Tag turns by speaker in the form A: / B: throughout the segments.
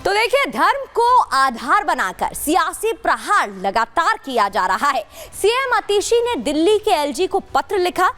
A: तो देखिए, धर्म को आधार बनाकर सियासी प्रहार लगातार किया जा रहा है। सीएम आतिशी ने दिल्ली के एलजी को पत्र लिखा,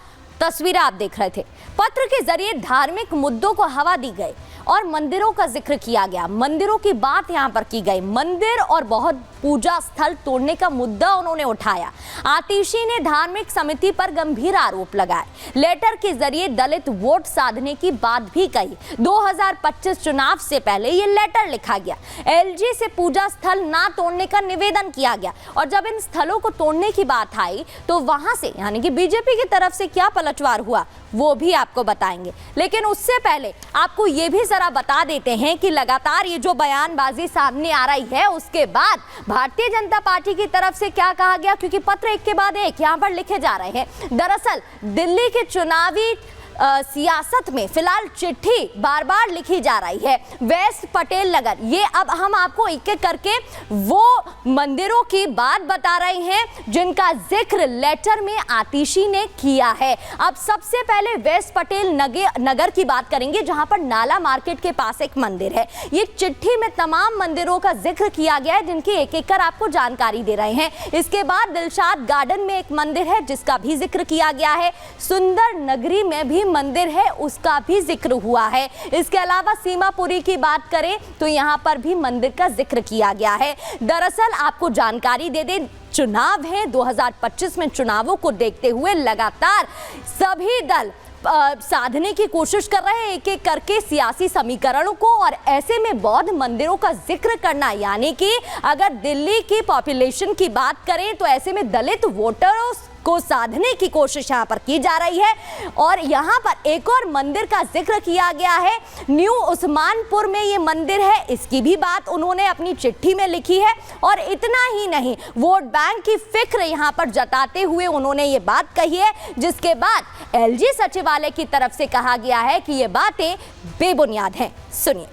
A: तस्वीरें आप देख रहे थे। पत्र के जरिए धार्मिक मुद्दों को हवा दी गई और मंदिरों का जिक्र किया गया। मंदिरों की बात यहां पर की गई। मंदिर और बहुत पूजा स्थल तोड़ने का मुद्दा उन्होंने उठाया। आतिशी ने धार्मिक समिति पर गंभीर आरोप लगाए। लेटर के जरिए दलित वोट साधने की बात भी कही। 2025 चुनाव से पहले ये लेटर लिखा गया। एलजी से पूजा स्थल ना तोड़ने का निवेदन किया गया और जब इन स्थलों को तोड़ने की बात आई तो वहां से यानी कि बीजेपी की तरफ से क्या पलटवार हुआ वो भी आपको बताएंगे। लेकिन उससे पहले आपको ये भी जरा बता देते हैं कि लगातार ये जो बयानबाजी सामने आ रही है उसके बाद भारतीय जनता पार्टी की तरफ से क्या कहा गया, क्योंकि पत्र एक के बाद एक यहाँ पर लिखे जा रहे हैं। दरअसल दिल्ली के चुनावी सियासत में फिलहाल चिट्ठी बार बार लिखी जा रही है। वेस्ट पटेल नगर, ये अब हम आपको एक एक करके वो मंदिरों की बात बता रहे हैं जिनका जिक्र लेटर में आतिशी ने किया है। अब सबसे पहले वेस्ट पटेल नगर की बात करेंगे, जहां पर नाला मार्केट के पास एक मंदिर है। ये चिट्ठी में तमाम मंदिरों का जिक्र किया गया है जिनकी एक एक कर आपको जानकारी दे रहे हैं। इसके बाद दिलशाद गार्डन में एक मंदिर है जिसका भी जिक्र किया गया है। सुंदर नगरी में भी मंदिर है, उसका भी जिक्र हुआ है। इसके अलावा सीमापुरी की बात करें तो यहां पर भी मंदिर का जिक्र किया गया है। दरअसल आपको जानकारी दे दें, चुनाव है 2025 में, चुनावों को देखते हुए लगातार सभी दल साधने की कोशिश कर रहे हैं एक एक करके सियासी समीकरणों को, और ऐसे में बौद्ध मंदिरों का जिक्र करना, यानी कि अगर दिल्ली की पॉपुलेशन की बात करें तो ऐसे में दलित वोटरों को साधने की कोशिश यहां पर की जा रही है। और यहां पर एक और मंदिर का जिक्र किया गया है, न्यू उस्मानपुर में ये मंदिर है, इसकी भी बात उन्होंने अपनी चिट्ठी में लिखी है। और इतना ही नहीं, वोट बैंक की फिक्र यहां पर जताते हुए उन्होंने ये बात कही है, जिसके बाद एलजी सचिवालय की तरफ से कहा गया है कि ये बातें बेबुनियाद हैं। सुनिए।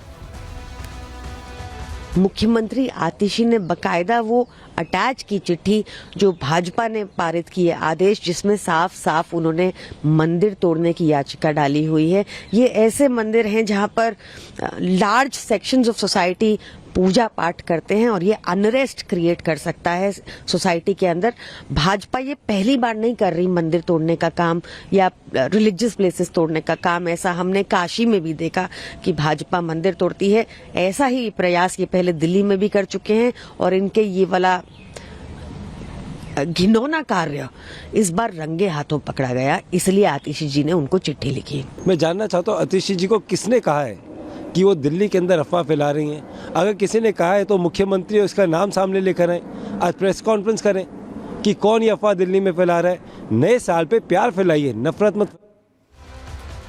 B: मुख्यमंत्री आतिशी ने बकायदा वो अटैच की चिट्ठी जो भाजपा ने पारित किए आदेश, जिसमें साफ साफ उन्होंने मंदिर तोड़ने की याचिका डाली हुई है। ये ऐसे मंदिर हैं जहां पर लार्ज सेक्शंस ऑफ सोसाइटी पूजा पाठ करते हैं और ये अनरेस्ट क्रिएट कर सकता है सोसाइटी के अंदर। भाजपा ये पहली बार नहीं कर रही मंदिर तोड़ने का काम या रिलीजियस प्लेसेस तोड़ने का काम। ऐसा हमने काशी में भी देखा कि भाजपा मंदिर तोड़ती है। ऐसा ही प्रयास ये पहले दिल्ली में भी कर चुके हैं और इनके ये वाला घिनौना कार्य इस बार रंगे हाथों पकड़ा गया, इसलिए आतिशी जी ने उनको चिट्ठी लिखी।
C: मैं जानना चाहता हूँ आतिशी जी को किसने कहा है कि वो दिल्ली के अंदर अफवाह फैला रही हैं। अगर किसी ने कहा है तो मुख्यमंत्री उसका नाम सामने लेकर आए, आज प्रेस कॉन्फ्रेंस करें कि कौन ये अफवाह दिल्ली में फैला रहा है। नए साल पे प्यार फैलाइए, नफरत मत।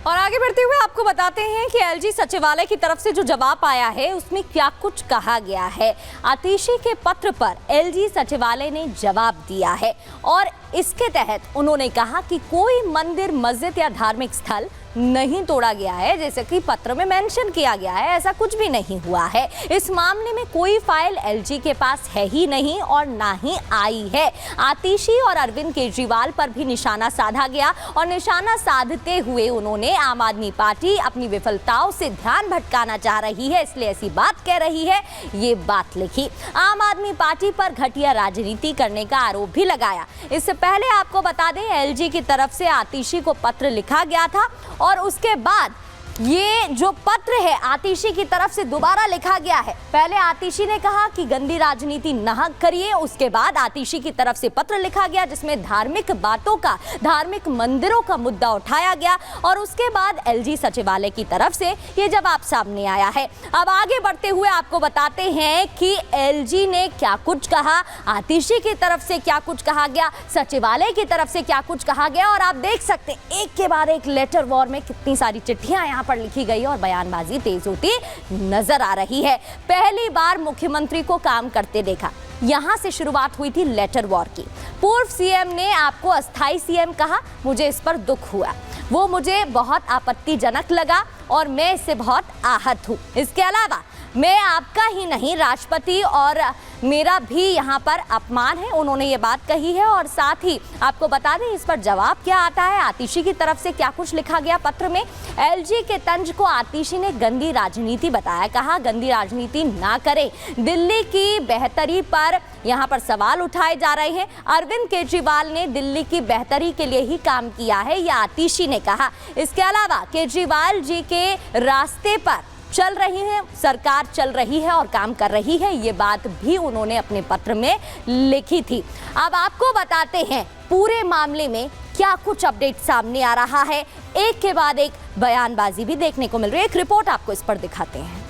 A: और आगे बढ़ते हुए आपको बताते हैं कि एलजी सचिवालय की तरफ से जो जवाब आया है उसमें क्या कुछ कहा गया है। आतिशी के पत्र पर एलजी सचिवालय ने जवाब दिया है और इसके तहत उन्होंने कहा कि कोई मंदिर, मस्जिद या धार्मिक स्थल नहीं तोड़ा गया है, जैसे कि पत्र में मेंशन किया गया है। ऐसा कुछ भी नहीं हुआ है। इस मामले में कोई फाइल एलजी के पास है ही नहीं और ना ही आई है। आतिशी और अरविंद केजरीवाल पर भी निशाना साधा गया और निशाना साधते हुए उन्होंने आम आदमी पार्टी अपनी विफलताओं से ध्यान भटकाना चाह रही है, इसलिए ऐसी बात कह रही है, ये बात लिखी। आम आदमी पार्टी पर घटिया राजनीति करने का आरोप भी लगाया। इससे पहले आपको बता दें, एलजी की तरफ से आतिशी को पत्र लिखा गया था और उसके बाद ये जो पत्र है आतिशी की तरफ से दोबारा लिखा गया है। पहले आतिशी ने कहा कि गंदी राजनीति न करिए, उसके बाद आतिशी की तरफ से पत्र लिखा गया जिसमें धार्मिक बातों का, धार्मिक मंदिरों का मुद्दा उठाया गया और उसके बाद एलजी सचिवालय की तरफ से ये जवाब सामने आया है। अब आगे बढ़ते हुए आपको बताते हैं कि एलजी ने क्या कुछ कहा, आतिशी की तरफ से क्या कुछ कहा गया, सचिवालय की तरफ से क्या कुछ कहा गया। और आप देख सकते हैं एक के बाद एक लेटर वॉर में कितनी सारी चिट्ठियां यहाँ पर लिखी गई और बयानबाजी तेज होती नजर आ रही है। पहली बार मुख्यमंत्री को काम करते देखा, यहां से शुरुआत हुई थी लेटर वॉर की। पूर्व सीएम ने आपको अस्थाई सीएम कहा, मुझे इस पर दुख हुआ, वो मुझे बहुत आपत्तिजनक लगा और मैं इससे बहुत आहत हूं। इसके अलावा मैं आपका ही नहीं, राष्ट्रपति और मेरा भी यहाँ पर अपमान है, उन्होंने ये बात कही है। और साथ ही आपको बता दें इस पर जवाब क्या आता है, आतिशी की तरफ से क्या कुछ लिखा गया पत्र में। एलजी के तंज को आतिशी ने गंदी राजनीति बताया, कहा गंदी राजनीति ना करें, दिल्ली की बेहतरी पर यहाँ पर सवाल उठाए जा रहे हैं। अरविंद केजरीवाल ने दिल्ली की बेहतरी के लिए ही काम किया है, यह आतिशी ने कहा। इसके अलावा केजरीवाल जी के रास्ते पर चल रही है सरकार, चल रही है और काम कर रही है, ये बात भी उन्होंने अपने पत्र में लिखी थी। अब आपको बताते हैं पूरे मामले में क्या कुछ अपडेट सामने आ रहा है, एक के बाद एक बयानबाजी भी देखने को मिल रही है। एक रिपोर्ट आपको इस पर दिखाते हैं।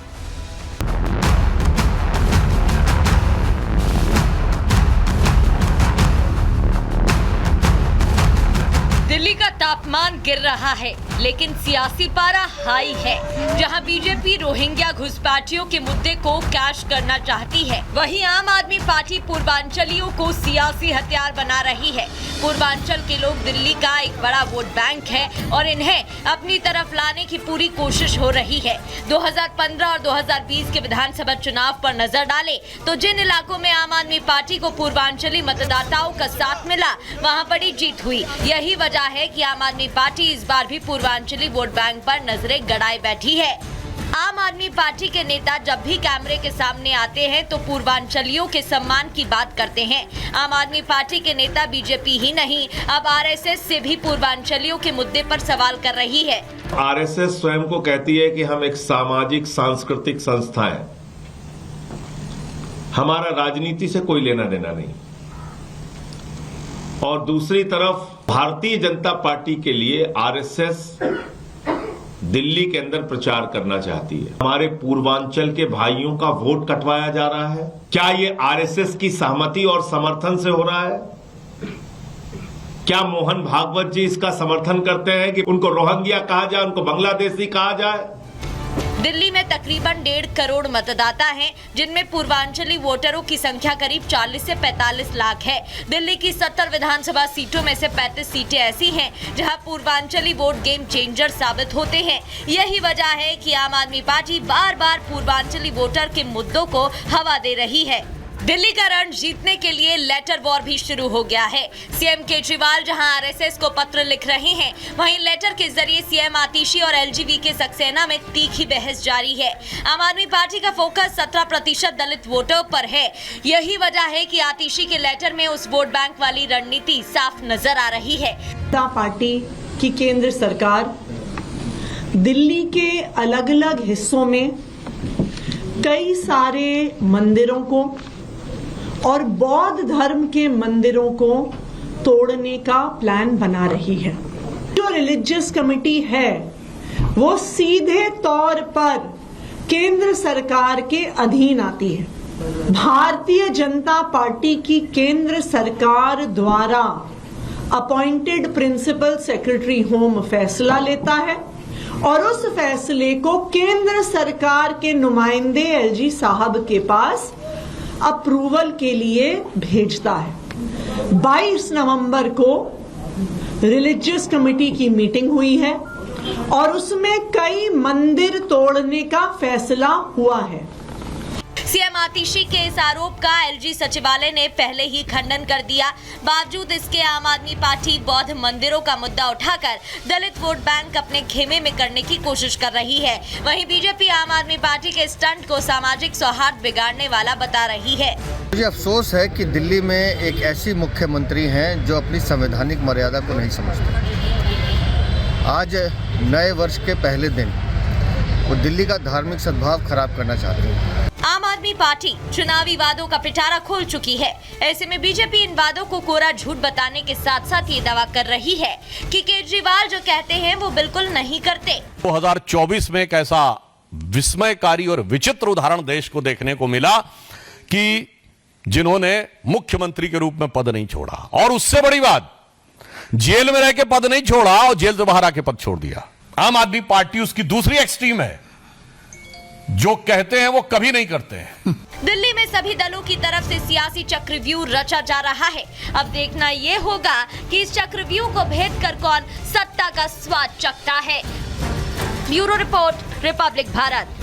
A: दिल्ली का तापमान गिर रहा है, लेकिन सियासी पारा हाई है। जहां बीजेपी रोहिंग्या घुसपैठियों के मुद्दे को कैश करना चाहती है, वहीं आम आदमी पार्टी पूर्वांचलियों को सियासी हथियार बना रही है। पूर्वांचल के लोग दिल्ली का एक बड़ा वोट बैंक है और इन्हें अपनी तरफ लाने की पूरी कोशिश हो रही है। 2015 और 2020 के विधानसभा चुनाव पर नजर डालें तो जिन इलाकों में आम आदमी पार्टी को पूर्वांचली मतदाताओं का साथ मिला, वहां बड़ी जीत हुई। यही वजह है कि आम आदमी पार्टी इस बार भी पूर्वांचली वोट बैंक पर नजरें गड़ाए बैठी है। आम आदमी पार्टी के नेता जब भी कैमरे के सामने आते हैं तो पूर्वांचलियों के सम्मान की बात करते हैं। आम आदमी पार्टी के नेता बीजेपी ही नहीं, अब आरएसएस से भी पूर्वांचलियों के मुद्दे पर सवाल कर रही है।
D: आरएसएस स्वयं को कहती है कि हम एक सामाजिक सांस्कृतिक संस्था है, हमारा राजनीति से कोई लेना देना नहीं। और दूसरी तरफ भारतीय जनता पार्टी के लिए आरएसएस दिल्ली के अंदर प्रचार करना चाहती है। हमारे पूर्वांचल के भाइयों का वोट कटवाया जा रहा है। क्या ये आरएसएस की सहमति और समर्थन से हो रहा है? क्या मोहन भागवत जी इसका समर्थन करते हैं कि उनको रोहिंग्या कहा जाए, उनको बांग्लादेशी कहा जाए?
A: दिल्ली में तकरीबन 1.5 करोड़ मतदाता हैं, जिनमें पूर्वांचली वोटरों की संख्या करीब 40 से 45 लाख है। दिल्ली की 70 विधानसभा सीटों में से 35 सीटें ऐसी हैं जहां पूर्वांचली वोट गेम चेंजर साबित होते हैं। यही वजह है कि आम आदमी पार्टी बार बार पूर्वांचली वोटर के मुद्दों को हवा दे रही है। दिल्ली का रण जीतने के लिए लेटर वॉर भी शुरू हो गया है। सीएम केजरीवाल जहां आरएसएस को पत्र लिख रहे हैं, वहीं लेटर के जरिए सीएम आतिशी और एलजीबी के सक्सेना में तीखी बहस जारी है। आम आदमी पार्टी का फोकस 17% दलित वोटों पर है। यही वजह है कि आतिशी के लेटर में उस वोट बैंक वाली रणनीति साफ नजर आ रही है।
E: पार्टी की केंद्र सरकार दिल्ली के अलग अलग हिस्सों में कई सारे मंदिरों को और बौद्ध धर्म के मंदिरों को तोड़ने का प्लान बना रही है। जो रिलीजियस कमेटी है वो सीधे तौर पर केंद्र सरकार के अधीन आती है। भारतीय जनता पार्टी की केंद्र सरकार द्वारा अपॉइंटेड प्रिंसिपल सेक्रेटरी होम फैसला लेता है और उस फैसले को केंद्र सरकार के नुमाइंदे एलजी साहब के पास अप्रूवल के लिए भेजता है। 22 नवंबर को रिलीजियस कमेटी की मीटिंग हुई है और उसमें कई मंदिर तोड़ने का फैसला हुआ है।
A: सीएम आतिशी के इस आरोप का एलजी सचिवालय ने पहले ही खंडन कर दिया। बावजूद इसके आम आदमी पार्टी बौद्ध मंदिरों का मुद्दा उठाकर दलित वोट बैंक अपने खेमे में करने की कोशिश कर रही है। वहीं बीजेपी आम आदमी पार्टी के स्टंट को सामाजिक सौहार्द बिगाड़ने वाला बता रही है।
F: मुझे अफसोस है कि दिल्ली में एक ऐसी मुख्यमंत्री हैं जो अपनी संवैधानिक मर्यादा को नहीं समझते। आज नए वर्ष के पहले दिन वो दिल्ली का धार्मिक सद्भाव खराब करना चाहते हैं।
A: आम आदमी पार्टी चुनावी वादों का पिटारा खोल चुकी है। ऐसे में बीजेपी इन वादों को कोरा झूठ बताने के साथ साथ ये दावा कर रही है कि केजरीवाल जो कहते हैं वो बिल्कुल नहीं करते।
G: 2024 में एक ऐसा विस्मयकारी और विचित्र उदाहरण देश को देखने को मिला कि जिन्होंने मुख्यमंत्री के रूप में पद नहीं छोड़ा और उससे बड़ी बात जेल में रह के पद नहीं छोड़ा और जेल से बाहर आके पद छोड़ दिया। आम आदमी पार्टी उसकी दूसरी एक्सट्रीम है, जो कहते हैं वो कभी नहीं करते हैं।
A: दिल्ली में सभी दलों की तरफ से सियासी चक्रव्यूह रचा जा रहा है। अब देखना ये होगा कि इस चक्रव्यूह को भेद कर कौन सत्ता का स्वाद चखता है। Bureau report, Republic Bharat.